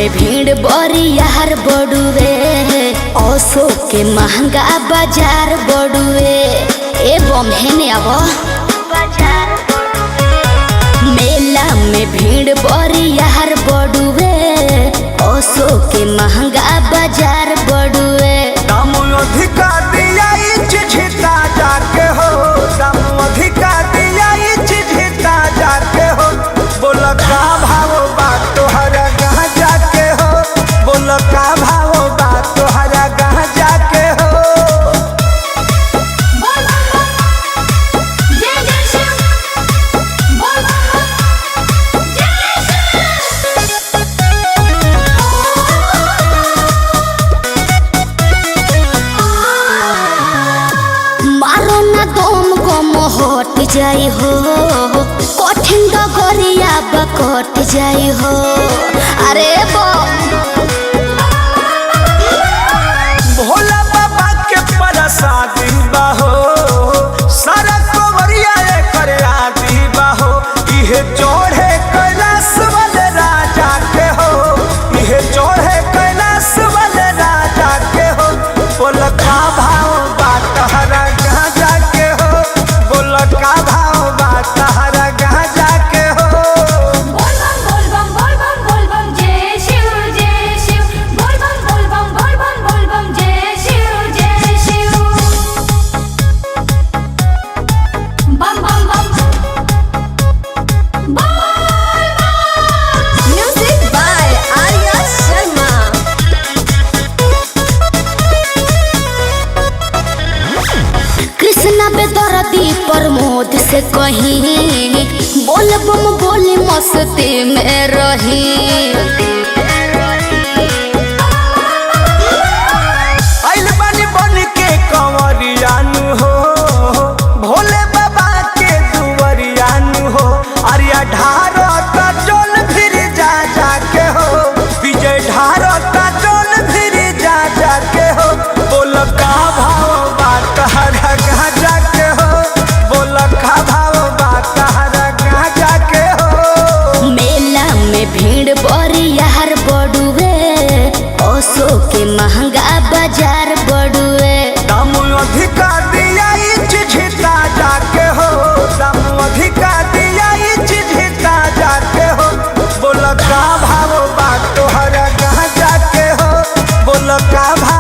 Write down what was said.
में भीड़ बड़ी यार बड़ुए, औसो के महंगा बाजार बड़ुए। ए बम्हेने अब मेला में भीड़ बड़ी यार बड़ुए, औसो के महंगा बाजार बड़ुए। दाम अधिका दिया चिझिता जाके हो, दाम अधिका दिया चिझिता जाके हो। बोल का भाव बात तोहरा कहाँ जाके हो, बोल का भाव बात तोहरा कहाँ जाके हो। मारो ना दम गम हट जाई हो, कठिन डगरिया बकट जाई हो। अरे भोला बाबा के प्रसादी बाहो, सारा कवरिया कर आदि बाहो। इहे चढ़े कैलाश वाले राजा के हो, इहे चढ़े कैलाश वाले राजा के हो। बोल का भाव बात तहरा कहाँ जाके हो, बोल का भाव बात तहरा कहाँ जाके हो। Music by Arya Sharma. कृष्णा बेदर्दी प्रमोद से कहीं बोल बम बोली मस्ती में रही। आइल बानी बन के कंवरियानु हो, भोले बाबा के दुवरियानु हो। अरिया ढारो ता चल फिर जा जाके हो, विजय ढारो ता चल फिर जा जाके हो। बोल का भाव बात तहरा कहाँ जाके हो, बोल का भाव बात तहरा कहाँ जाके हो। मेला में भीड़ बड़ी यार बड़ुए, औसो के महंगा बाजार बड़ुए। दाम अधिका दिया चिझिता जाके हो, दाम अधिका दिया चिझिता जाके हो। बोल का भाव बात तोहरा कहाँ जाके हो, बोल का भाव